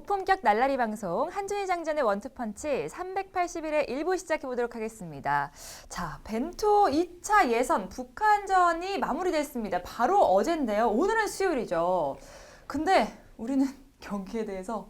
고품격 날라리 방송 한준희 장전의 원투펀치 381회 1부 시작해보도록 하겠습니다. 자, 벤투 2차 예선 북한전이 마무리됐습니다. 바로 어젠데요. 오늘은 수요일이죠. 근데 우리는 경기에 대해서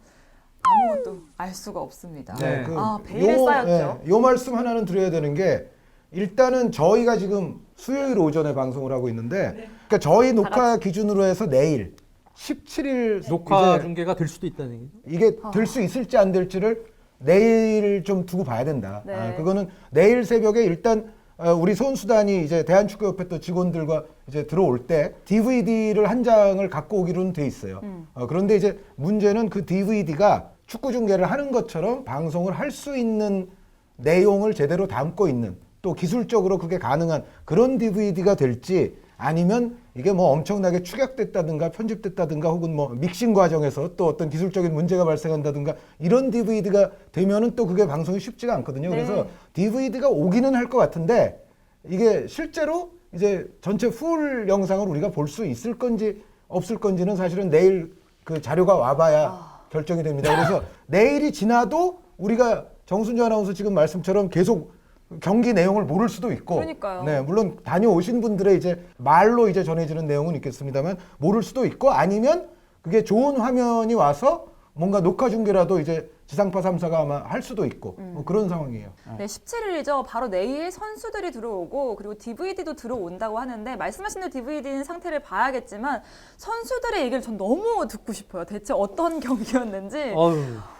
아무것도 알 수가 없습니다. 네, 베일에 쌓였죠. 요 말씀 하나는 드려야 되는 게 일단은 저희가 지금 수요일 오전에 방송을 하고 있는데 그러니까 저희 녹화 기준으로 해서 내일 17일 녹화 이제 중계가 될 수도 있다는 얘기죠. 이게 될 수 있을지 안 될지를 내일 좀 두고 봐야 된다. 네. 그거는 내일 새벽에 일단 우리 선수단이 이제 대한축구협회 또 직원들과 이제 들어올 때 DVD를 한 장을 갖고 오기로는 돼 있어요. 그런데 이제 문제는 그 DVD가 축구 중계를 하는 것처럼 방송을 할 수 있는 내용을 제대로 담고 있는 또 기술적으로 그게 가능한 그런 DVD가 될지 아니면 이게 뭐 엄청나게 축약됐다든가 편집됐다든가 혹은 뭐 믹싱 과정에서 또 어떤 기술적인 문제가 발생한다든가 이런 DVD가 되면은 또 그게 방송이 쉽지가 않거든요. 네. 그래서 DVD가 오기는 할 것 같은데 이게 실제로 이제 전체 풀 영상을 우리가 볼 수 있을 건지 없을 건지는 사실은 내일 그 자료가 와봐야 결정이 됩니다. 그래서 내일이 지나도 우리가 정순주 아나운서 지금 말씀처럼 계속 경기 내용을 모를 수도 있고, 그러니까요. 네, 물론 다녀오신 분들의 이제 말로 이제 전해지는 내용은 있겠습니다만 모를 수도 있고 아니면 그게 좋은 화면이 와서 뭔가 녹화 중계라도 이제 지상파 3사가 아마 할 수도 있고 뭐 그런 상황이에요. 네, 17일이죠. 바로 내일 선수들이 들어오고 그리고 DVD도 들어온다고 하는데 말씀하신 대로 DVD는 상태를 봐야겠지만 선수들의 얘기를 전 너무 듣고 싶어요. 대체 어떤 경기였는지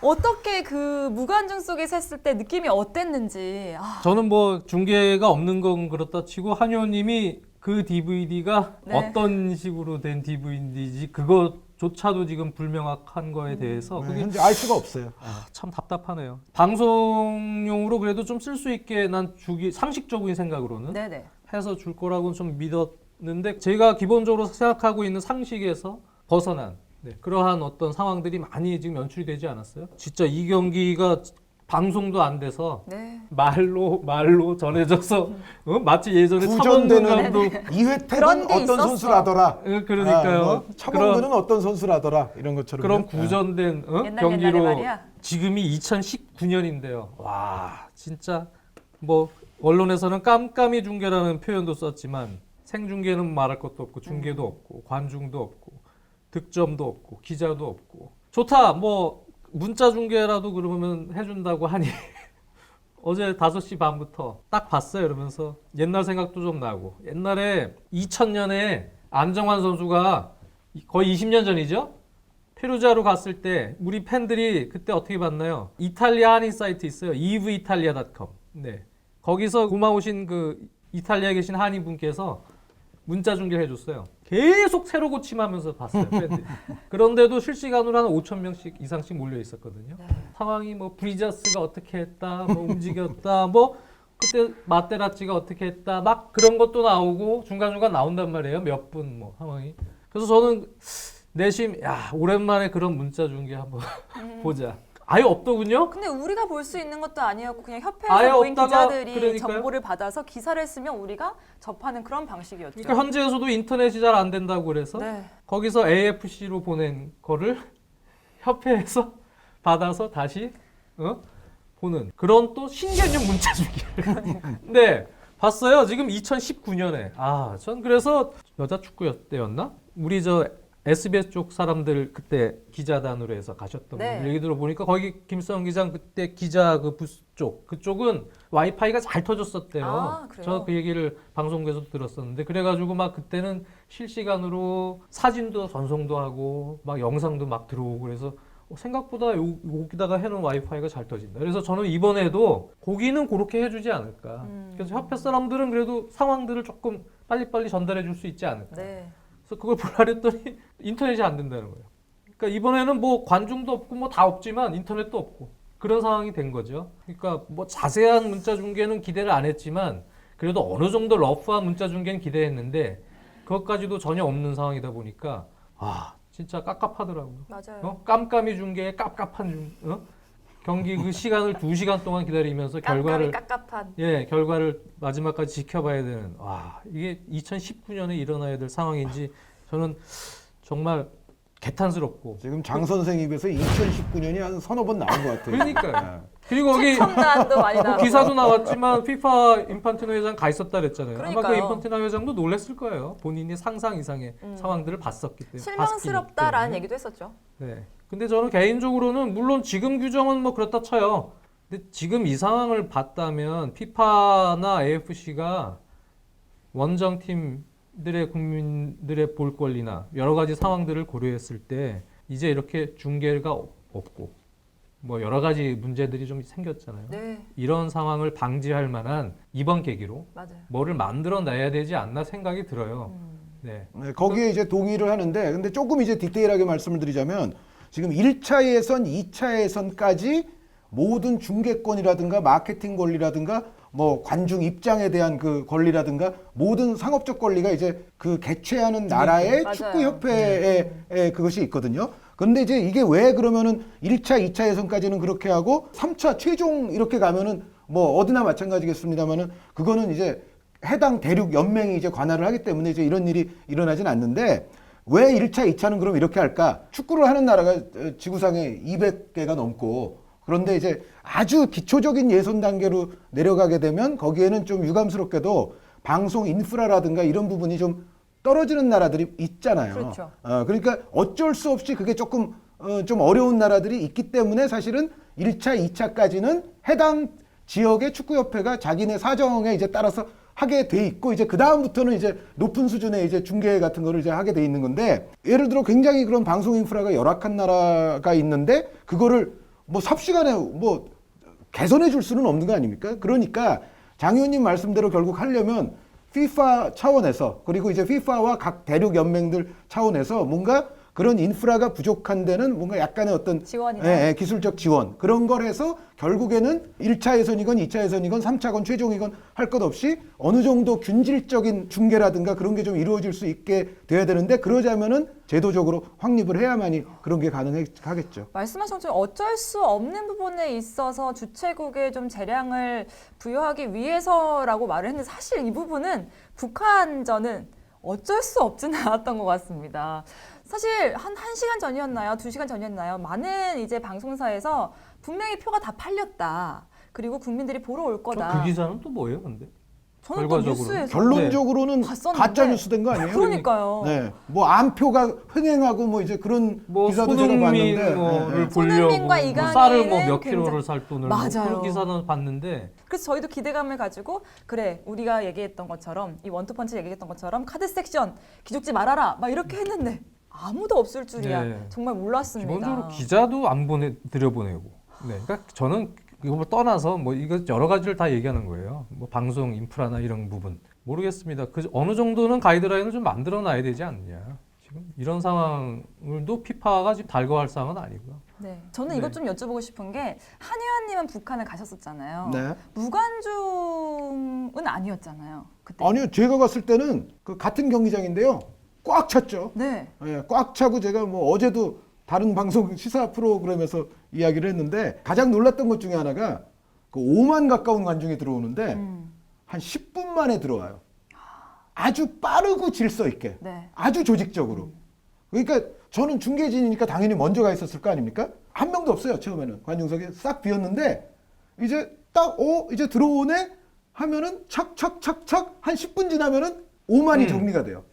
어떻게 그 무관중 속에서 했을 때 느낌이 어땠는지. 저는 뭐 중계가 없는 건 그렇다 치고 한 의원님이 그 DVD가 네. 어떤 식으로 된 DVD인지 그것조차도 지금 불명확한 거에 대해서 네, 그게 현재 알 수가 없어요. 참 답답하네요. 방송용으로 그래도 좀 쓸 수 있게 난 주기 상식적인 생각으로는 네네. 해서 줄 거라고는 좀 믿었는데 제가 기본적으로 생각하고 있는 상식에서 벗어난 그러한 어떤 상황들이 많이 지금 연출이 되지 않았어요? 진짜 이 경기가 방송도 안 돼서 네. 말로 전해져서 마치 예전에 구전되는 참원근감도 2회 그런 때는 게 어떤 있었어. 선수라더라. 그러니까요. 처먹는 어떤 선수라더라. 이런 것처럼. 그런 구전된 옛날에 경기로 말이야. 지금이 2019년인데요. 와 진짜 뭐 언론에서는 깜깜이 중계라는 표현도 썼지만 생중계는 말할 것도 없고 중계도 없고 관중도 없고 득점도 없고 기자도 없고 좋다 뭐 문자 중계라도 그러면 해준다고 하니 어제 5시 반부터 딱 봤어요. 이러면서 옛날 생각도 좀 나고 옛날에 2000년에 안정환 선수가 거의 20년 전이죠. 페루자로 갔을 때 우리 팬들이 그때 어떻게 봤나요? 이탈리아 한인 사이트 있어요. eveitalia.com. 네. 거기서 고마우신 그 이탈리아에 계신 한인 분께서 문자 중계를 해줬어요. 계속 새로 고침하면서 봤어요. 팬들이. 그런데도 실시간으로 한 5,000명씩 이상씩 몰려 있었거든요. 상황이 뭐 브리자스가 어떻게 했다, 뭐 움직였다, 뭐 그때 마테라치가 어떻게 했다, 막 그런 것도 나오고 중간중간 나온단 말이에요. 몇 분 뭐 상황이. 그래서 저는 내심 야 오랜만에 그런 문자 중계 한번 보자. 아예 없더군요. 근데 우리가 볼 수 있는 것도 아니었고 그냥 아예 협회에서 모인 없다가 기자들이 그러니까요. 정보를 받아서 기사를 쓰면 우리가 접하는 그런 방식이었죠. 그러니까 현지에서도 인터넷이 잘 안 된다고 그래서 네. 거기서 AFC로 보낸 거를 협회에서 받아서 다시 보는 그런 또 신개념 문자 중계를. 네, 봤어요. 지금 2019년에. 전 그래서 여자 축구 때였나? 우리 저 SBS 쪽 사람들 그때 기자단으로 해서 가셨던 네. 분들 얘기 들어보니까 거기 김수영 기장 그때 기자 그 부스 쪽 그쪽은 와이파이가 잘 터졌었대요. 그래요? 저 그 얘기를 방송국에서 들었었는데 그래가지고 막 그때는 실시간으로 사진도 전송도 하고 막 영상도 막 들어오고 그래서 생각보다 여기다가 해놓은 와이파이가 잘 터진다. 그래서 저는 이번에도 고기는 그렇게 해주지 않을까. 그래서 협회 사람들은 그래도 상황들을 조금 빨리빨리 전달해 줄 수 있지 않을까. 네. 그래서 그걸 보라 했더니 인터넷이 안 된다는 거예요. 그러니까 이번에는 뭐 관중도 없고 뭐 다 없지만 인터넷도 없고 그런 상황이 된 거죠. 그러니까 뭐 자세한 문자 중계는 기대를 안 했지만 그래도 어느 정도 러프한 문자 중계는 기대했는데 그것까지도 전혀 없는 상황이다 보니까 진짜 깝깝하더라고요. 맞아요. 깜깜이 중계에 깝깝한 경기 그 시간을 2시간 동안 기다리면서 결과를 깝깝한. 결과를 마지막까지 지켜봐야 되는 이게 2019년에 일어나야 될 상황인지 저는 정말 개탄스럽고. 지금 장 선생 입에서 2019년이 한 서너 번 나온 것 같아요. 그러니까요. 그리고 거기 최첨단도 많이 나오고. 기사도 나왔지만 피파 인판티노 회장 가 있었다 그랬잖아요. 아마 그 그러니까요. 인판티노 회장도 놀랐을 거예요. 본인이 상상 이상의 상황들을 봤었기 때문에. 실망스럽다라는 얘기도 했었죠. 네. 근데 저는 개인적으로는 물론 지금 규정은 뭐 그렇다 쳐요. 근데 지금 이 상황을 봤다면 피파나 AFC가 원정팀들의 국민들의 볼 권리나 여러 가지 상황들을 고려했을 때 이제 이렇게 중계가 없고 뭐 여러 가지 문제들이 좀 생겼잖아요. 네, 이런 상황을 방지할 만한 이번 계기로 맞아요. 뭐를 만들어내야 되지 않나 생각이 들어요. 네. 네, 거기에 이제 동의를 하는데 근데 조금 이제 디테일하게 말씀을 드리자면 지금 1차 예선, 2차 예선까지 모든 중계권이라든가 마케팅 권리라든가 뭐 관중 입장에 대한 그 권리라든가 모든 상업적 권리가 이제 그 개최하는 나라의 맞아요. 축구협회에 그것이 있거든요. 근데 이제 이게 왜 그러면은 1차, 2차 예선까지는 그렇게 하고 3차 최종 이렇게 가면은 뭐 어디나 마찬가지겠습니다만은 그거는 이제 해당 대륙 연맹이 이제 관할을 하기 때문에 이제 이런 일이 일어나진 않는데 왜 1차, 2차는 그럼 이렇게 할까? 축구를 하는 나라가 지구상에 200개가 넘고 그런데 이제 아주 기초적인 예선 단계로 내려가게 되면 거기에는 좀 유감스럽게도 방송 인프라라든가 이런 부분이 좀 떨어지는 나라들이 있잖아요. 그렇죠. 그러니까 어쩔 수 없이 그게 조금 좀 어려운 나라들이 있기 때문에 사실은 1차, 2차까지는 해당 지역의 축구협회가 자기네 사정에 이제 따라서 하게 돼 있고 이제 그 다음부터는 이제 높은 수준의 이제 중계 같은 거를 이제 하게 돼 있는 건데 예를 들어 굉장히 그런 방송 인프라가 열악한 나라가 있는데 그거를 뭐 삽시간에 뭐 개선해 줄 수는 없는 거 아닙니까? 그러니까 장 의원님 말씀대로 결국 하려면 FIFA 차원에서 그리고 이제 FIFA와 각 대륙 연맹들 차원에서 뭔가 그런 인프라가 부족한 데는 뭔가 약간의 어떤 지원이나 기술적 지원 그런 걸 해서 결국에는 1차 예선이건 2차 예선이건 3차건 최종이건 할 것 없이 어느 정도 균질적인 중계라든가 그런 게 좀 이루어질 수 있게 돼야 되는데 그러자면은 제도적으로 확립을 해야만이 그런 게 가능하겠죠. 말씀하신 것처럼 어쩔 수 없는 부분에 있어서 주최국에 좀 재량을 부여하기 위해서라고 말을 했는데 사실 이 부분은 북한전은 어쩔 수 없지는 않았던 것 같습니다. 사실 한 1시간 전이었나요? 2시간 전이었나요? 많은 이제 방송사에서 분명히 표가 다 팔렸다. 그리고 국민들이 보러 올 거다. 그 기사는 또 뭐예요, 근데? 저는 또 결과적으로. 뉴스에서 결론적으로는 봤었는데. 가짜 뉴스 된 거 아니에요? 그러니까요. 네, 뭐 안표가 횡행하고 뭐 이제 그런 뭐 기사도 제가 손흥민 봤는데 뭐를 보려고 손흥민과 뭐 이강인은 쌀을 뭐 몇 굉장히- 킬로를 살 돈을 뭐 맞아요. 그런 기사는 봤는데 그래서 저희도 기대감을 가지고 그래 우리가 얘기했던 것처럼 이 원투펀치 얘기했던 것처럼 카드 섹션 기죽지 말아라 막 이렇게 했는데 아무도 없을 줄이야. 네. 정말 몰랐습니다. 기본적으로 기자도 안 들여보내고. 네, 그러니까 저는 이거 떠나서 뭐 이거 여러 가지를 다 얘기하는 거예요. 뭐 방송 인프라나 이런 부분 모르겠습니다. 그 어느 정도는 가이드라인을 좀 만들어놔야 되지 않느냐. 지금 이런 상황을도 피파가 지금 달궈할 상황은 아니고요. 네, 저는 네. 이것 좀 여쭤보고 싶은 게 한의원님은 북한을 가셨었잖아요. 네. 무관중은 아니었잖아요. 그때. 아니요, 제가 갔을 때는 그 같은 경기장인데요, 꽉 찼죠. 네. 예, 꽉 차고 제가 뭐 어제도 다른 방송 시사 프로그램에서 이야기를 했는데 가장 놀랐던 것 중에 하나가 그 5만 가까운 관중이 들어오는데 한 10분 만에 들어와요. 아주 빠르고 질서 있게, 네. 아주 조직적으로. 그러니까 저는 중계진이니까 당연히 먼저 가 있었을 거 아닙니까? 한 명도 없어요. 처음에는 관중석에 싹 비었는데 이제 딱 이제 들어오네 하면은 착착착착 한 10분 지나면은 5만이 정리가 돼요.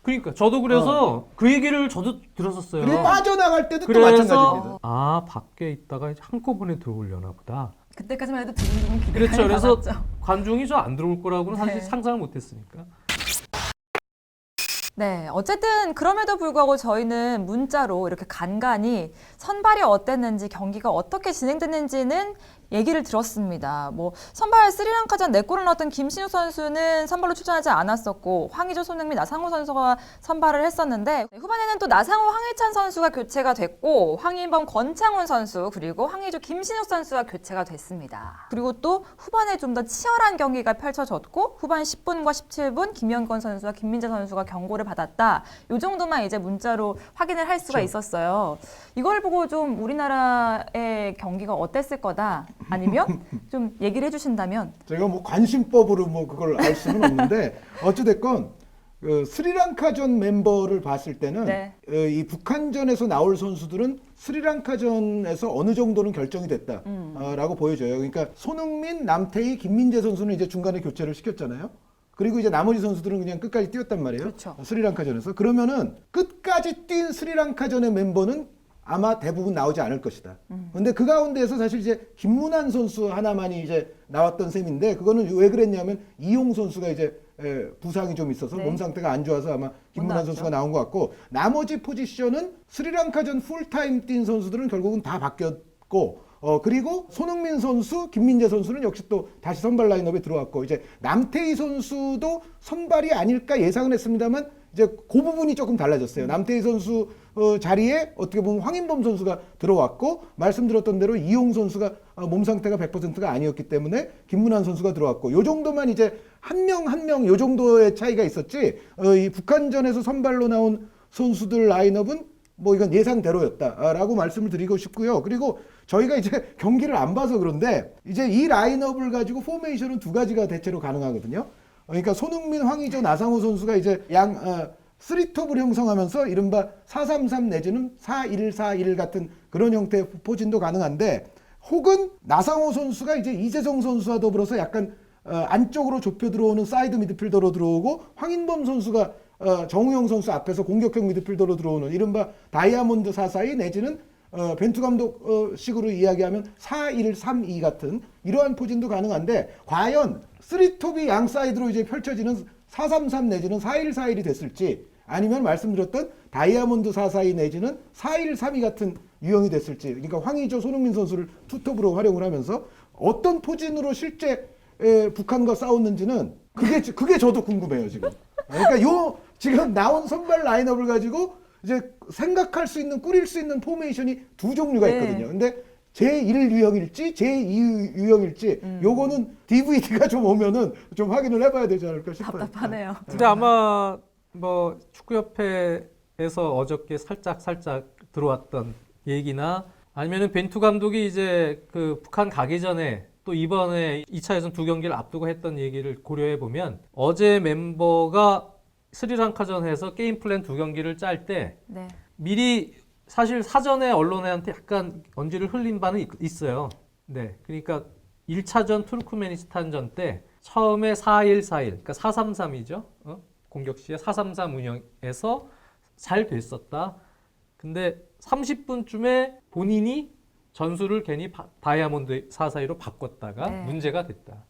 그러니까 저도 그래서 그 얘기를 저도 들었었어요. 그리고 빠져나갈 때도 또 그래서 마찬가지입니다. 아 밖에 있다가 한꺼번에 들어오려나 보다. 그때까지만 해도 두근두근 기대가 그렇죠. 그래서 많았죠. 관중이 좀 안 들어올 거라고는 사실 네. 상상을 못했으니까. 네, 어쨌든 그럼에도 불구하고 저희는 문자로 이렇게 간간히 선발이 어땠는지 경기가 어떻게 진행됐는지는 얘기를 들었습니다. 뭐 선발 스리랑카전 4골을 넣었던 김신욱 선수는 선발로 출전하지 않았었고 황의조, 손흥민, 나상호 선수가 선발을 했었는데 후반에는 또 나상호, 황희찬 선수가 교체가 됐고 황인범, 권창훈 선수 그리고 황의조, 김신욱 선수가 교체가 됐습니다. 그리고 또 후반에 좀 더 치열한 경기가 펼쳐졌고 후반 10분과 17분 김영권 선수와 김민재 선수가 경고를 받았다. 이 정도만 이제 문자로 확인을 할 수가 있었어요. 이걸 보고 좀 우리나라의 경기가 어땠을 거다. 아니면 좀 얘기를 해주신다면 제가 뭐 관심법으로 뭐 그걸 알 수는 없는데 어찌됐건 스리랑카전 멤버를 봤을 때는 네. 이 북한전에서 나올 선수들은 스리랑카전에서 어느 정도는 결정이 됐다라고 보여져요. 그러니까 손흥민, 남태희, 김민재 선수는 이제 중간에 교체를 시켰잖아요. 그리고 이제 나머지 선수들은 그냥 끝까지 뛰었단 말이에요. 그렇죠. 스리랑카전에서. 그러면은 끝까지 뛴 스리랑카전의 멤버는 아마 대부분 나오지 않을 것이다. 근데 그 가운데에서 사실 이제 김문환 선수 하나만이 이제 나왔던 셈인데 그거는 왜 그랬냐면 이용 선수가 이제 부상이 좀 있어서 네. 몸 상태가 안 좋아서 아마 김문환 나왔죠. 선수가 나온 것 같고 나머지 포지션은 스리랑카전 풀타임 뛴 선수들은 결국은 다 바뀌었고 그리고 손흥민 선수, 김민재 선수는 역시 또 다시 선발 라인업에 들어왔고 이제 남태희 선수도 선발이 아닐까 예상은 했습니다만 이제 그 부분이 조금 달라졌어요. 남태희 선수 자리에 어떻게 보면 황인범 선수가 들어왔고 말씀드렸던 대로 이용 선수가 몸 상태가 100%가 아니었기 때문에 김문환 선수가 들어왔고 요 정도만 이제 한 명 한 명 요 정도의 차이가 있었지 이 북한전에서 선발로 나온 선수들 라인업은 뭐 이건 예상대로였다라고 말씀을 드리고 싶고요. 그리고 저희가 이제 경기를 안 봐서 그런데 이제 이 라인업을 가지고 포메이션은 두 가지가 대체로 가능하거든요. 그러니까 손흥민, 황의조, 나상호 선수가 이제 양 3톱을 형성하면서 이른바 4-3-3 내지는 4-1-4-1 같은 그런 형태의 포진도 가능한데 혹은 나상호 선수가 이제 이재성 선수와 더불어서 약간 안쪽으로 좁혀 들어오는 사이드 미드필더로 들어오고 황인범 선수가 정우영 선수 앞에서 공격형 미드필더로 들어오는 이른바 다이아몬드 4-4-2 내지는 벤투 감독 식으로 이야기하면 4-1-3-2 같은 이러한 포진도 가능한데 과연 3톱이 양 사이드로 이제 펼쳐지는 4-3-3 내지는 4-1-4-1이 됐을지 아니면 말씀드렸던 다이아몬드 4-4-2 내지는 4-1-3-2 같은 유형이 됐을지 그러니까 황의조, 손흥민 선수를 투톱으로 활용을 하면서 어떤 포진으로 실제 북한과 싸웠는지는 그게 저도 궁금해요 지금. 그러니까 요 지금 나온 선발 라인업을 가지고 이제 생각할 수 있는 꾸릴 수 있는 포메이션이 두 종류가 네. 있거든요. 근데 제1 유형일지 제2 유형일지 요거는 DVD가 좀 오면은 좀 확인을 해봐야 되지 않을까 싶어요. 답답하네요. 근데 아마 뭐 축구협회에서 어저께 살짝 들어왔던 얘기나 아니면은 벤투 감독이 이제 그 북한 가기 전에 또 이번에 2차 예선 두 경기를 앞두고 했던 얘기를 고려해 보면 어제 멤버가 스리랑카전에서 게임 플랜 두 경기를 짤 때 네. 미리 사실 사전에 언론한테 약간 언지를 흘린 바는 있어요. 네. 그러니까 1차전 투르크메니스탄전 때 처음에 4-1-4-1, 그러니까 4-3-3이죠. 공격 시에 4-3-3 운영에서 잘 됐었다. 근데 30분쯤에 본인이 전술을 괜히 다이아몬드 4-4-2로 바꿨다가 네. 문제가 됐다.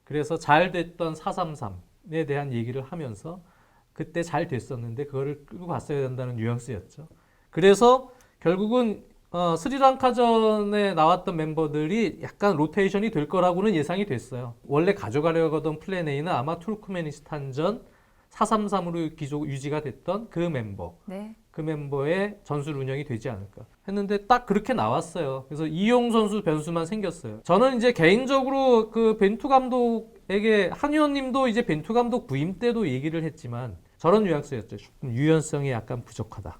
그래서 잘 됐던 4-3-3에 대한 얘기를 하면서 그때 잘 됐었는데 그거를 끌고 갔어야 된다는 뉘앙스였죠. 그래서 결국은 스리랑카전에 나왔던 멤버들이 약간 로테이션이 될 거라고는 예상이 됐어요. 원래 가져가려고 하던 플랜 A는 아마 투르크메니스탄전 4-3-3으로 유지가 됐던 그 멤버. 네. 그 멤버의 전술 운영이 되지 않을까 했는데 딱 그렇게 나왔어요. 그래서 이용 선수 변수만 생겼어요. 저는 이제 개인적으로 그 벤투 감독에게 한 의원님도 이제 벤투 감독 부임 때도 얘기를 했지만 저런 뉘앙스였죠. 조금 유연성이 약간 부족하다.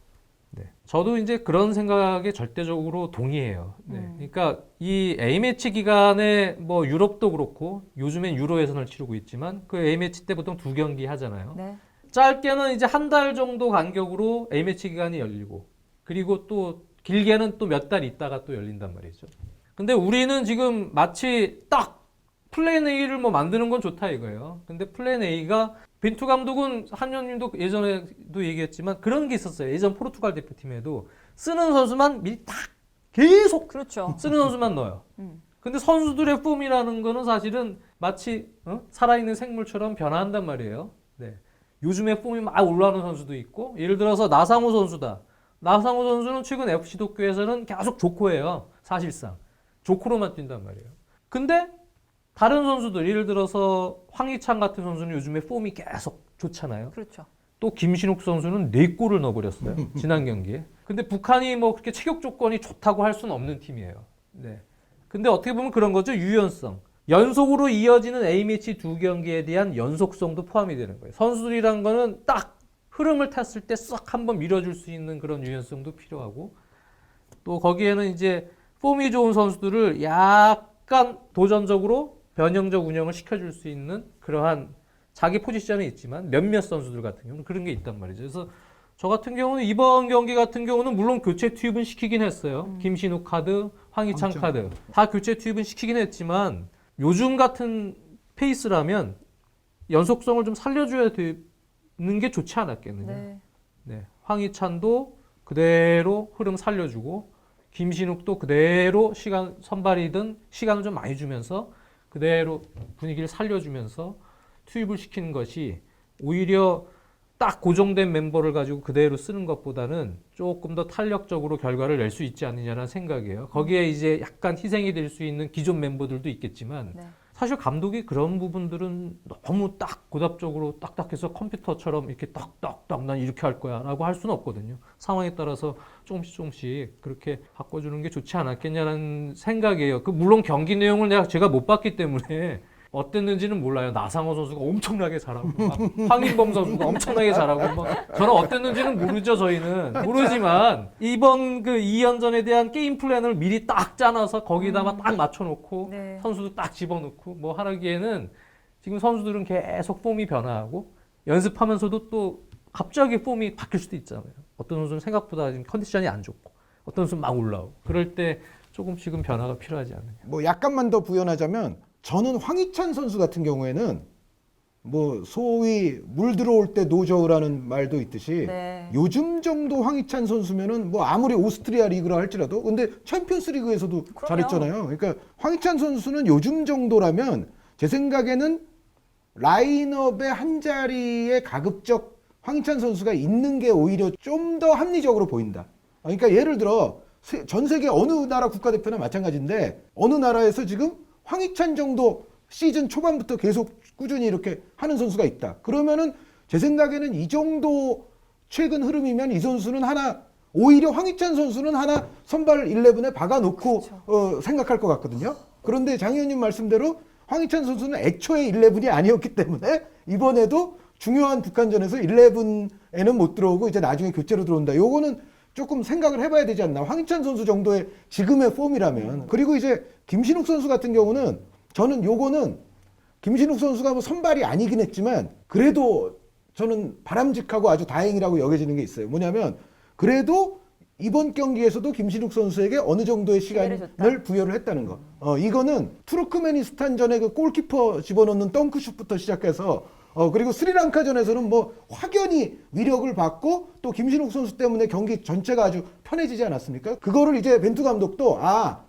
네. 저도 이제 그런 생각에 절대적으로 동의해요. 네. 그러니까 이 A매치 기간에 뭐 유럽도 그렇고 요즘엔 유로 예선을 치르고 있지만 그 A매치 때 보통 두 경기 하잖아요. 네. 짧게는 이제 한 달 정도 간격으로 A매치 기간이 열리고 그리고 또 길게는 또 몇 달 있다가 또 열린단 말이죠. 근데 우리는 지금 마치 딱 플랜 A를 뭐 만드는 건 좋다 이거예요. 근데 플랜 A가 벤투 감독은 한현님도 예전에도 얘기했지만 그런 게 있었어요. 예전 포르투갈 대표팀에도 쓰는 선수만 미리 딱 계속 그렇죠. 쓰는 선수만 넣어요. 근데 선수들의 폼이라는 거는 사실은 마치 살아있는 생물처럼 변화한단 말이에요. 네. 요즘에 폼이 막 올라오는 선수도 있고 예를 들어서 나상호 선수다. 나상호 선수는 최근 FC 도쿄에서는 계속 조코예요. 사실상. 조코로만 뛴단 말이에요. 근데 다른 선수들 예를 들어서 황희찬 같은 선수는 요즘에 폼이 계속 좋잖아요. 그렇죠. 또 김신욱 선수는 4골을 넣어버렸어요. 지난 경기에. 근데 북한이 뭐 그렇게 체격 조건이 좋다고 할 수는 없는 팀이에요. 네. 근데 어떻게 보면 그런 거죠. 유연성. 연속으로 이어지는 A매치 두 경기에 대한 연속성도 포함이 되는 거예요. 선수들이란 거는 딱 흐름을 탔을 때 싹 한번 밀어줄 수 있는 그런 유연성도 필요하고 또 거기에는 이제 폼이 좋은 선수들을 약간 도전적으로 변형적 운영을 시켜줄 수 있는 그러한 자기 포지션에 있지만 몇몇 선수들 같은 경우는 그런 게 있단 말이죠. 그래서 저 같은 경우는 이번 경기 같은 경우는 물론 교체 투입은 시키긴 했어요. 김신욱 카드, 황희찬 카드 다 교체 투입은 시키긴 했지만 요즘 같은 페이스라면 연속성을 좀 살려줘야 되는 게 좋지 않았겠느냐. 네. 네, 황희찬도 그대로 흐름 살려주고 김신욱도 그대로 시간 선발이든 시간을 좀 많이 주면서 그대로 분위기를 살려주면서 투입을 시키는 것이 오히려 딱 고정된 멤버를 가지고 그대로 쓰는 것보다는 조금 더 탄력적으로 결과를 낼 수 있지 않느냐라는 생각이에요. 거기에 이제 약간 희생이 될 수 있는 기존 멤버들도 있겠지만 네. 사실 감독이 그런 부분들은 너무 딱 고답적으로 딱딱해서 컴퓨터처럼 이렇게 딱딱딱 난 이렇게 할 거야 라고 할 수는 없거든요. 상황에 따라서 조금씩 그렇게 바꿔주는 게 좋지 않았겠냐는 생각이에요. 물론 경기 내용을 제가 못 봤기 때문에 어땠는지는 몰라요. 나상호 선수가 엄청나게 잘하고 막 황인범 선수가 엄청나게 잘하고 막 저는 어땠는지는 모르죠. 저희는 모르지만 이번 그 2연전에 대한 게임 플랜을 미리 딱 짜놔서 거기다가 딱 맞춰놓고 네. 선수도 딱 집어넣고 뭐 하기에는 지금 선수들은 계속 폼이 변화하고 연습하면서도 또 갑자기 폼이 바뀔 수도 있잖아요. 어떤 선수는 생각보다 지금 컨디션이 안 좋고 어떤 선수는 막 올라오고 그럴 때 조금씩은 변화가 필요하지 않느냐. 뭐 약간만 더 부연하자면 저는 황희찬 선수 같은 경우에는 뭐 소위 물 들어올 때 노저우라는 말도 있듯이 네. 요즘 정도 황희찬 선수면은 뭐 아무리 오스트리아 리그라 할지라도 근데 챔피언스 리그에서도 그럼요. 잘했잖아요. 그러니까 황희찬 선수는 요즘 정도라면 제 생각에는 라인업의 한 자리에 가급적 황희찬 선수가 있는 게 오히려 좀 더 합리적으로 보인다. 그러니까 예를 들어 전 세계 어느 나라 국가대표나 마찬가지인데 어느 나라에서 지금 황희찬 정도 시즌 초반부터 계속 꾸준히 이렇게 하는 선수가 있다. 그러면은 제 생각에는 이 정도 최근 흐름이면 이 선수는 하나 오히려 황희찬 선수는 하나 선발 11에 박아놓고 생각할 것 같거든요. 그런데 장 의원님 말씀대로 황희찬 선수는 애초에 11이 아니었기 때문에 이번에도 중요한 북한전에서 11에는 못 들어오고 이제 나중에 교체로 들어온다. 요거는 조금 생각을 해봐야 되지 않나. 황희찬 선수 정도의 지금의 폼이라면. 그리고 이제 김신욱 선수 같은 경우는 저는 요거는 김신욱 선수가 뭐 선발이 아니긴 했지만 그래도 저는 바람직하고 아주 다행이라고 여겨지는 게 있어요. 뭐냐면 그래도 이번 경기에서도 김신욱 선수에게 어느 정도의 시간을 부여를 했다는 거. 이거는 투르크메니스탄전의 그 골키퍼 집어넣는 덩크슛부터 시작해서 그리고 스리랑카전에서는 뭐 확연히 위력을 받고 또 김신욱 선수 때문에 경기 전체가 아주 편해지지 않았습니까? 그거를 이제 벤투 감독도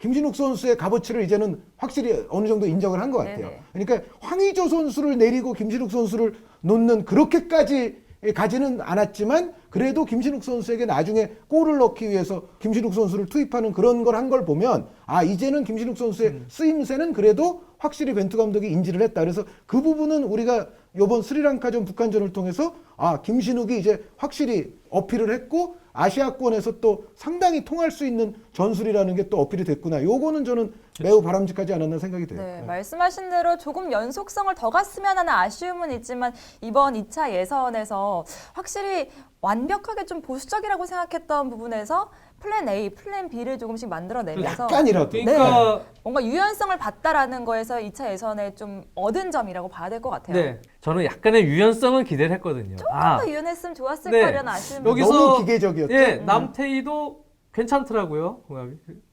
김신욱 선수의 값어치를 이제는 확실히 어느 정도 인정을 한 것 같아요. 네네. 그러니까 황의조 선수를 내리고 김신욱 선수를 놓는 그렇게까지 가지는 않았지만 그래도 김신욱 선수에게 나중에 골을 넣기 위해서 김신욱 선수를 투입하는 그런 걸 한 걸 보면 이제는 김신욱 선수의 쓰임새는 그래도 확실히 벤투 감독이 인지를 했다. 그래서 그 부분은 우리가 이번 스리랑카전 북한전을 통해서 김신욱이 이제 확실히 어필을 했고 아시아권에서 또 상당히 통할 수 있는 전술이라는 게 또 어필이 됐구나. 요거는 저는 매우 바람직하지 않았나 생각이 돼요. 네, 말씀하신 대로 조금 연속성을 더 갔으면 하는 아쉬움은 있지만 이번 2차 예선에서 확실히 완벽하게 좀 보수적이라고 생각했던 부분에서 플랜 A, 플랜 B를 조금씩 만들어내면서 약간이라도. 그러니까 뭔가 유연성을 봤다라는 거에서 2차 예선에 좀 얻은 점이라고 봐야 될 것 같아요. 네, 저는 약간의 유연성은 기대를 했거든요. 조금 더 유연했으면 좋았을 네. 거라는 아쉬움이 여기서 너무 기계적이었죠. 예, 남태희도 괜찮더라고요.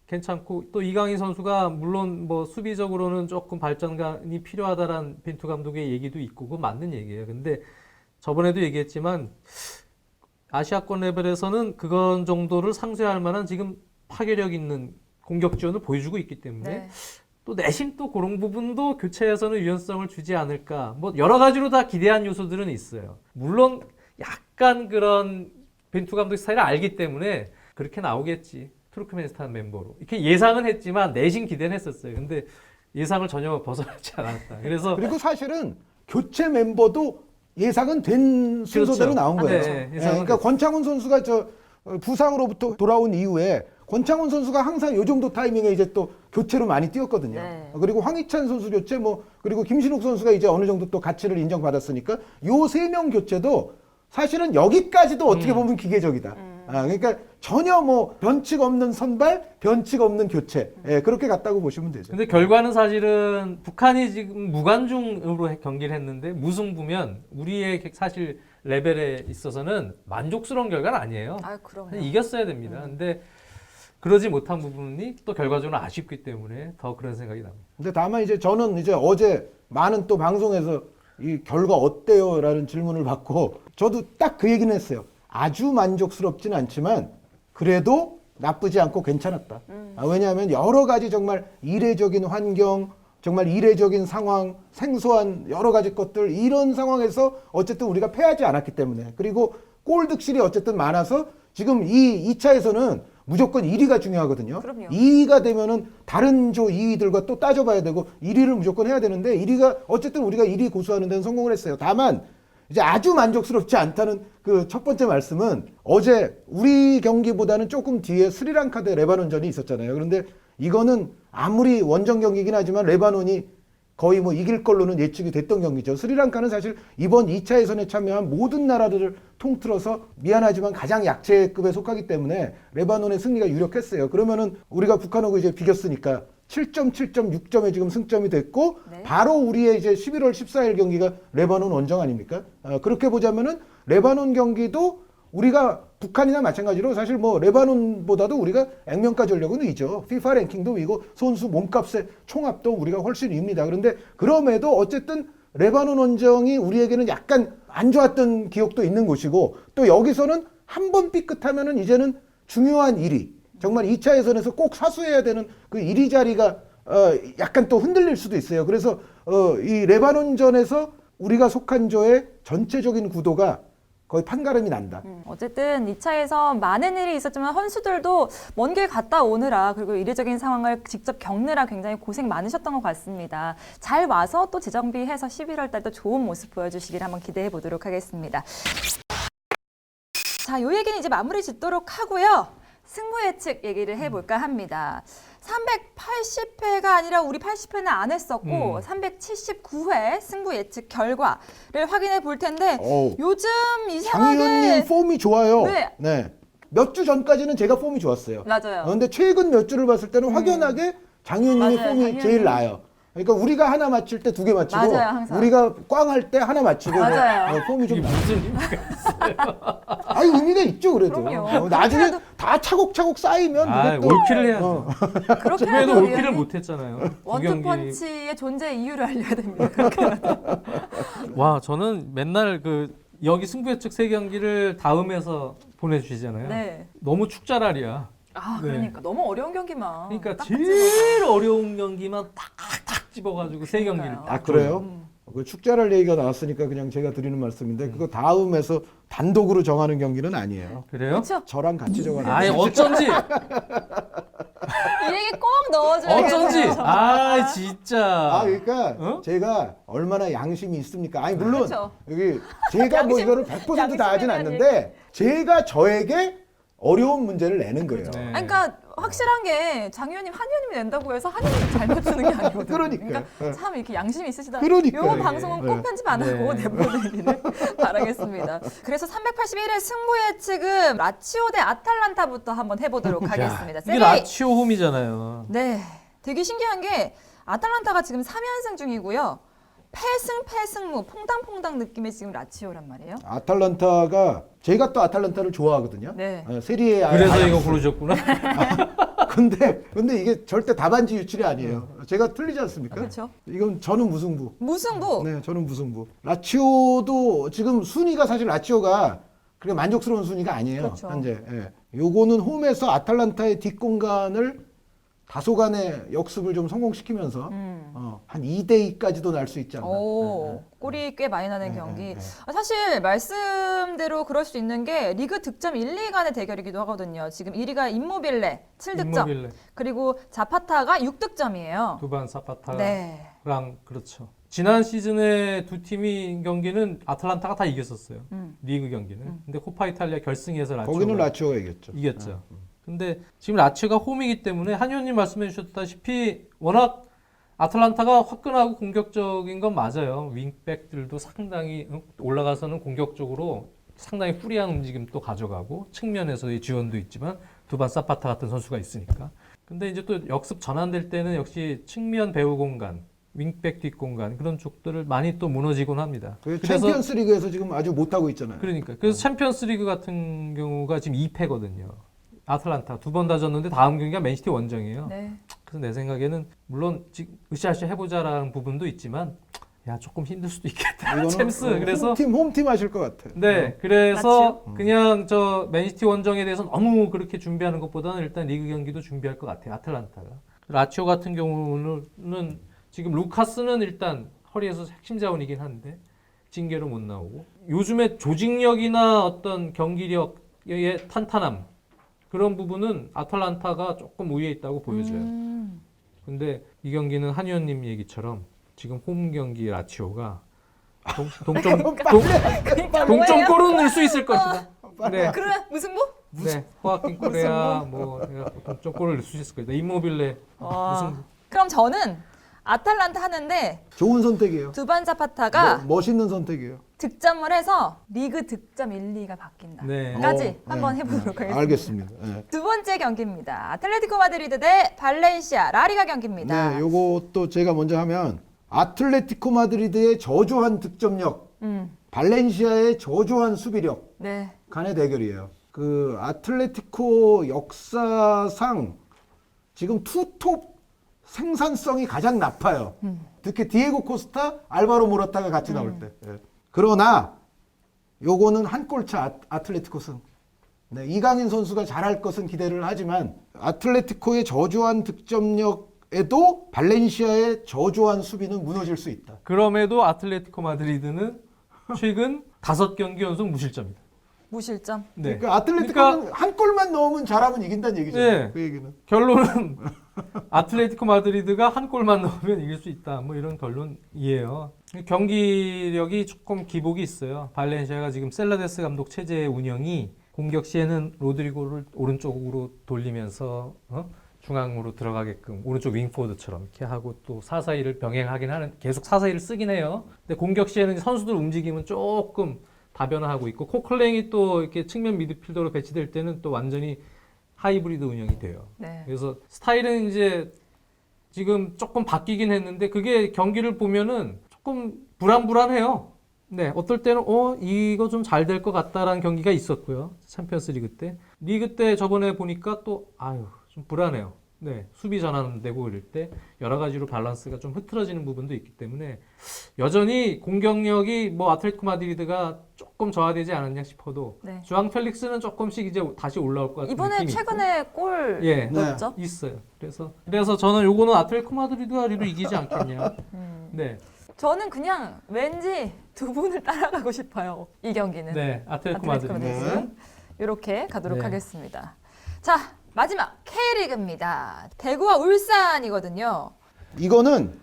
괜찮고 또 이강인 선수가 물론 뭐 수비적으로는 조금 발전이 필요하다라는 벤투 감독의 얘기도 있고 그건 맞는 얘기예요. 근데 저번에도 얘기했지만 아시아권 레벨에서는 그건 정도를 상쇄할 만한 지금 파괴력 있는 공격 지원을 보여주고 있기 때문에 네. 또 내심 또 그런 부분도 교체에서는 유연성을 주지 않을까. 뭐 여러 가지로 다 기대한 요소들은 있어요. 물론 약간 그런 벤투 감독 스타일을 알기 때문에 그렇게 나오겠지. 투르크메니스탄 멤버로. 이렇게 예상은 했지만 내심 기대는 했었어요. 근데 예상을 전혀 벗어나지 않았다. 그래서 그리고 사실은 교체 멤버도 예상은 된 순서대로 그렇죠. 나온 거예요. 네, 예, 예상은 그러니까 됐죠. 권창훈 선수가 부상으로부터 돌아온 이후에 권창훈 선수가 항상 요 정도 타이밍에 이제 또 교체로 많이 뛰었거든요. 네. 그리고 황희찬 선수 교체 그리고 김신욱 선수가 이제 어느 정도 또 가치를 인정받았으니까 요 세 명 교체도 사실은 여기까지도 어떻게 보면 기계적이다. 그러니까 전혀 뭐 변칙 없는 선발, 변칙 없는 교체 예, 그렇게 갔다고 보시면 되죠. 근데 결과는 사실은 북한이 지금 무관중으로 경기를 했는데 무승부면 우리의 사실 레벨에 있어서는 만족스러운 결과는 아니에요. 아, 그럼요. 이겼어야 됩니다. 근데 그러지 못한 부분이 또 결과적으로 아쉽기 때문에 더 그런 생각이 납니다. 근데 다만 이제 저는 이제 어제 많은 또 방송에서 이 결과 어때요? 라는 질문을 받고 저도 딱 그 얘기는 했어요. 아주 만족스럽진 않지만 그래도 나쁘지 않고 괜찮았다. 왜냐하면 여러 가지 정말 이례적인 환경, 정말 이례적인 상황, 생소한 여러 가지 것들 이런 상황에서 어쨌든 우리가 패하지 않았기 때문에 그리고 골 득실이 어쨌든 많아서 지금 이 2차에서는 무조건 1위가 중요하거든요. 그럼요. 2위가 되면은 다른 조 2위들과 또 따져봐야 되고 1위를 무조건 해야 되는데 1위가 어쨌든 우리가 1위 고수하는 데는 성공을 했어요. 다만 이제 아주 만족스럽지 않다는 그 첫 번째 말씀은 어제 우리 경기보다는 조금 뒤에 스리랑카 대 레바논전이 있었잖아요. 그런데 이거는 아무리 원정 경기긴 하지만 레바논이 거의 뭐 이길 걸로는 예측이 됐던 경기죠. 스리랑카는 사실 이번 2차 예선에 참여한 모든 나라들을 통틀어서 미안하지만 가장 약체급에 속하기 때문에 레바논의 승리가 유력했어요. 그러면은 우리가 북한하고 이제 비겼으니까 7점, 7점, 6점에 지금 승점이 됐고 네. 바로 우리의 이제 11월 14일 경기가 레바논 원정 아닙니까? 그렇게 보자면은 레바논 경기도 우리가 북한이나 마찬가지로 사실 뭐 레바논보다도 우리가 액면가 전력은 위죠. FIFA 랭킹도 위고 선수 몸값의 총합도 우리가 훨씬 위입니다. 그런데 그럼에도 어쨌든 레바논 원정이 우리에게는 약간 안 좋았던 기억도 있는 곳이고 또 여기서는 한 번 삐끗하면은 이제는 중요한 1위 정말 2차 예선에서 꼭 사수해야 되는 그 1위 자리가 약간 또 흔들릴 수도 있어요. 그래서 이 레바논전에서 우리가 속한 조의 전체적인 구도가 거의 판가름이 난다. 어쨌든 2차에서 많은 일이 있었지만 선수들도 먼 길 갔다 오느라 그리고 이례적인 상황을 직접 겪느라 굉장히 고생 많으셨던 것 같습니다. 잘 와서 또 재정비해서 11월 달 또 좋은 모습 보여주시길 한번 기대해 보도록 하겠습니다. 자, 요 얘기는 이제 마무리 짓도록 하고요. 승부 예측 얘기를 해볼까 합니다. 380회가 아니라 우리 80회는 안 했었고 379회 승부 예측 결과를 확인해 볼 텐데 어우. 요즘 장의원님 이상하게 폼이 좋아요. 네. 몇 주 전까지는 제가 폼이 좋았어요. 맞아요. 그런데 최근 몇 주를 봤을 때는 확연하게 장의원님의 맞아요. 폼이 장의원님. 제일 나아요. 그러니까 우리가 하나 맞힐 때 2개 맞히고 맞아요, 항상. 우리가 꽝 할 때 하나 맞히고 맞아요. 폼이 이게 좀 무슨 의미가 아니 의미가 있죠 그래도. 그럼요. 나중에 그래도- 다 차곡차곡 쌓이면 아, 그게 또 올킬을 해야죠. 그렇게라도 지금에도 올킬을 위원님 못했잖아요. 두 경기. 원투펀치의 존재 이유를 알려야 됩니다. 그렇게라도. 와, 저는 맨날 그 여기 승부 예측 3경기를 다음에서 보내주시잖아요. 네. 너무 축자랄이야. 아, 네. 그러니까 너무 어려운 경기만. 그러니까 딱 제일 어려운 경기만 탁탁 집어가지고 3경기를 그러니까요. 딱 그래요? 그 축자랄 얘기가 나왔으니까 그냥 제가 드리는 말씀인데 그거 다음에서 단독으로 정하는 경기는 아니에요. 그래요? 그렇죠. 저랑 같이 정하는 아니 경기. 어쩐지 이 얘기 꼭 넣어줘야겠어요. 어쩐지 아 진짜 그러니까 어? 제가 얼마나 양심이 있습니까? 아니 물론 그렇죠. 여기 제가 뭐 양심- 이거를 100% 다 하진 양심에 대한 않는데 제가 저에게 어려운 문제를 내는 거예요. 네. 아니, 그러니까 확실한 게 장 의원님, 한 의원님이 낸다고 해서 한 의원님 잘 맞추는 게 아니거든요. 그러니까요. 참 이렇게 양심이 있으시다. 그러니까요. 요 방송은 꼭 네. 편집 안 하고 네. 내보내기를 바라겠습니다. 그래서 381회 승부 예측은 라치오 대 아탈란타부터 한번 해보도록 하겠습니다. 이게 세리에 라치오 홈이잖아요. 네, 되게 신기한 게 아탈란타가 지금 3연승 중이고요. 패승무 퐁당퐁당 느낌의 지금 라치오란 말이에요. 아탈란타가 제가 또 아탈란타를 좋아하거든요. 네. 세리에 그래서 아예 이거 고르셨구나. 근데 이게 절대 답안지 유출이 아니에요. 제가 틀리지 않습니까? 그렇죠. 이건 저는 무승부. 무승부. 네, 저는 무승부. 라치오도 지금 순위가 사실 라치오가 그렇게 만족스러운 순위가 아니에요. 그렇죠. 현재. 예. 요거는 홈에서 아탈란타의 뒷공간을 다소간의 역습을 좀 성공시키면서 한 2대2까지도 날 수 있지 않나. 오, 골이 꽤 많이 나는 네, 경기. 네, 네. 사실 말씀대로 그럴 수 있는 게 리그 득점 1, 2 간의 대결이기도 하거든요. 지금 1위가 임모빌레 7득점, 임모빌레, 그리고 자파타가 6득점이에요. 두반 사파타랑 네. 그렇죠. 지난 시즌에 두 팀이 경기는 아틀란타가 다 이겼었어요. 리그 경기는. 근데 코파 이탈리아 결승에서 라치오가 거기는 라치오가 이겼죠. 이겼죠. 근데 지금 라치오가 홈이기 때문에 한 의원님 말씀해 주셨다시피 워낙 아틀란타가 화끈하고 공격적인 건 맞아요. 윙백들도 상당히 올라가서는 공격적으로 상당히 프리한 움직임도 가져가고 측면에서의 지원도 있지만 두반 사파타 같은 선수가 있으니까. 근데 이제 또 역습 전환될 때는 역시 측면 배우 공간, 윙백 뒷공간 그런 쪽들을 많이 또 무너지곤 합니다. 챔피언스 리그에서 지금 아주 못하고 있잖아요. 그러니까 그래서 챔피언스 리그 같은 경우가 지금 2패거든요. 아틀란타 2번 다 졌는데 다음 경기가 맨시티 원정이에요. 네. 그래서 내 생각에는 물론 으쌰으쌰 해보자라는 부분도 있지만 야 조금 힘들 수도 있겠다. 챔스 그래서 홈팀 하실 것 같아요. 네 그래서 그냥 저 맨시티 원정에 대해서 너무 그렇게 준비하는 것보다는 일단 리그 경기도 준비할 것 같아요. 아틀란타가. 라치오 같은 경우는 지금 루카스는 일단 허리에서 핵심 자원이긴 한데 징계로 못 나오고 요즘에 조직력이나 어떤 경기력의 탄탄함 그런 부분은 아틀란타가 조금 우위에 있다고 보여져요. 근데 이 경기는 한 의원님 얘기처럼 지금 홈 경기 라치오가 동점골은 넣을 수 있을 것이다. 네. 그러면 무승부? 네. 호아킨 코레아 뭐 동점골을 넣을 수 있을 것이다. 이모빌레 무승부. 그럼 저는 아탈란타 하는데 좋은 선택이에요. 두반 자파타가 멋있는 선택이에요. 득점을 해서 리그 득점 1, 2가 바뀐다. 네. 까지 한번 해보도록 하겠습니다. 알겠습니다. 네. 두 번째 경기입니다. 아틀레티코 마드리드 대 발렌시아 라리가 경기입니다. 네, 요것도 제가 먼저 하면 아틀레티코 마드리드의 저조한 득점력, 발렌시아의 저조한 수비력 네. 간의 대결이에요. 그 아틀레티코 역사상 지금 투톱 생산성이 가장 나빠요. 특히 디에고 코스타, 알바로 모라타가 같이 나올 때. 예. 그러나 요거는 한 골차 아틀레티코 승. 네, 이강인 선수가 잘할 것은 기대를 하지만 아틀레티코의 저조한 득점력에도 발렌시아의 저조한 수비는 무너질 수 있다. 그럼에도 아틀레티코 마드리드는 최근 5경기 연속 무실점이다. 무실점. 네. 그러니까 아틀레티코는 한 골만 넣으면 잘하면 이긴다는 얘기죠. 네. 그 얘기는. 결론은 아틀레티코 마드리드가 한 골만 넣으면 이길 수 있다. 뭐 이런 결론이에요. 경기력이 조금 기복이 있어요. 발렌시아가 지금 셀라데스 감독 체제의 운영이 공격 시에는 로드리고를 오른쪽으로 돌리면서 중앙으로 들어가게끔 오른쪽 윙포워드처럼 이렇게 하고 또 4-4-2를 병행하긴 하는 계속 4-4-2를 쓰긴 해요. 근데 공격 시에는 선수들 움직임은 조금 다변화하고 있고 코클랭이 또 이렇게 측면 미드필더로 배치될 때는 또 완전히 하이브리드 운영이 돼요. 네. 그래서 스타일은 이제 지금 조금 바뀌긴 했는데 그게 경기를 보면은 조금 불안불안해요. 네, 어떨 때는 이거 좀 잘 될 것 같다라는 경기가 있었고요. 챔피언스 리그 때. 리그 때 저번에 보니까 또 좀 불안해요. 네, 수비 전환되고 이럴 때 여러 가지로 밸런스가 좀 흐트러지는 부분도 있기 때문에 여전히 공격력이 뭐 아틀레티코 마드리드가 조금 저하되지 않았냐 싶어도 네. 주앙 펠릭스는 조금씩 이제 다시 올라올 것 같은 이번에 느낌이 최근에 골 예. 넣었죠? 있어요. 그래서 저는 요거는 아틀레티코 마드리드가 리로 이기지 않겠냐. 네. 저는 그냥 왠지 두 분을 따라가고 싶어요. 이 경기는. 네, 아틀레티코 마드리드. 네. 이렇게 가도록 네. 하겠습니다. 자, 마지막 K리그입니다. 대구와 울산이거든요. 이거는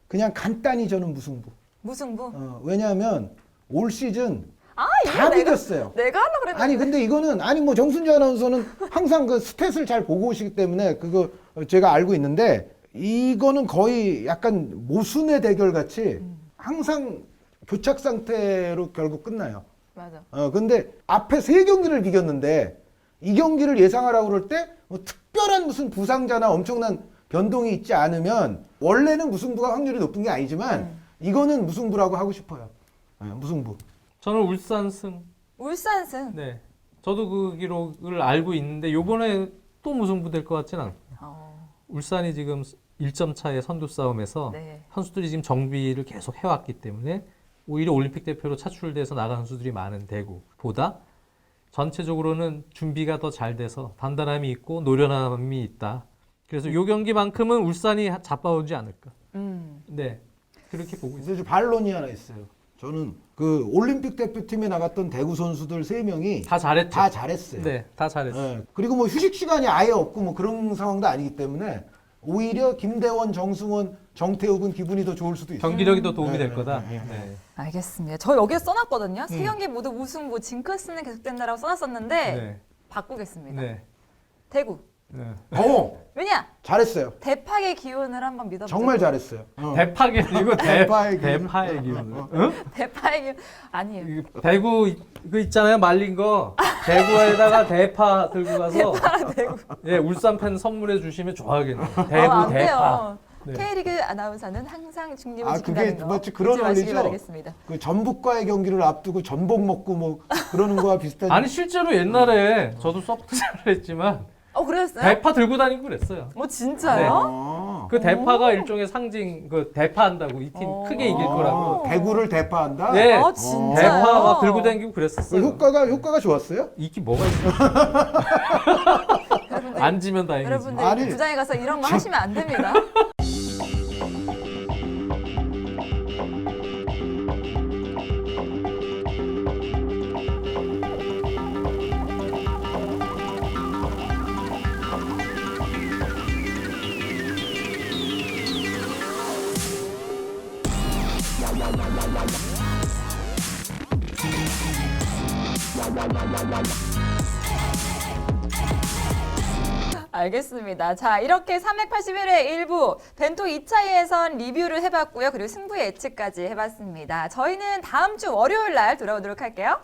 그냥 간단히 저는 무승부. 무승부. 왜냐하면 올 시즌 이거 다 비겼어요. 내가 하려고 그랬는데. 아니 근데 이거는 뭐 정순주 아나운서는 항상 그 스탯을 잘 보고 오시기 때문에 그거 제가 알고 있는데 이거는 거의 약간 모순의 대결 같이 항상 교착 상태로 결국 끝나요. 맞아. 근데 앞에 3경기를 비겼는데 이 경기를 예상하라고 그럴 때 뭐 특별한 무슨 부상자나 엄청난 변동이 있지 않으면 원래는 무승부가 확률이 높은 게 아니지만 이거는 무승부라고 하고 싶어요. 무승부. 저는 울산승. 울산승. 네. 저도 그 기록을 알고 있는데 요번에 또 무승부 될 것 같지는 않아요. 울산이 지금 1점 차의 선두 싸움에서 네. 선수들이 지금 정비를 계속 해왔기 때문에 오히려 올림픽 대표로 차출돼서 나간 선수들이 많은 대구보다 전체적으로는 준비가 더 잘 돼서 단단함이 있고 노련함이 있다. 그래서 요 경기만큼은 울산이 잡아오지 않을까. 네, 그렇게 보고 있어요. 이제 반론이 하나 있어요. 저는 그 올림픽 대표팀에 나갔던 대구 선수들 3명이 다 잘했죠. 다 잘했어요. 네, 다 잘했어요. 그리고 뭐 휴식 시간이 아예 없고 뭐 그런 상황도 아니기 때문에 오히려 김대원, 정승원, 정태욱은 기분이 더 좋을 수도 있어요. 경기력이 더 도움이 될 거다. 네. 네. 알겠습니다. 저 여기에 써놨거든요. 세 경기 모두 무승부, 징크스는 계속된다라고 써놨었는데 네. 바꾸겠습니다. 네. 대구. 네. 왜냐? 잘했어요. 대파의 기운을 한번 믿어보자. 정말 잘했어요. 대파게 이거 대파의 기운. 대파의 기운. 응? 대파의 기운 아니에요. 이거 대구 그 있잖아요 말린 거 대구에다가 대파 들고 가서 대구. 예 울산 팬 선물해 주시면 좋아하겠네요. 대구 안 대파. 돼요. 네. K리그 아나운서는 항상 중립을 아, 지킨다는 그게 거 마치 그런 잊지 마시기 원리죠? 바라겠습니다. 그 전북과의 경기를 앞두고 전복 먹고 뭐 그러는 거와 비슷한. 아니 실제로 옛날에 저도 소프트웨어를 했지만 그랬어요? 대파 들고 다니고 그랬어요. 진짜요? 아. 그 대파가 일종의 상징 그 대파한다고 이 팀 크게 이길 거라고. 대구를 대파한다. 네. 아, 진짜요? 대파 막 들고 다니고 그 그랬었어요. 효과가 좋았어요? 이게 뭐가 있어? 안 지면 다행이지. 여러분들 아니. 구장에 가서 이런 거 하시면 안 됩니다. 알겠습니다. 자, 이렇게 381회 1부 벤토 2차 예선 리뷰를 해봤고요. 그리고 승부 예측까지 해봤습니다. 저희는 다음 주 월요일 날 돌아오도록 할게요.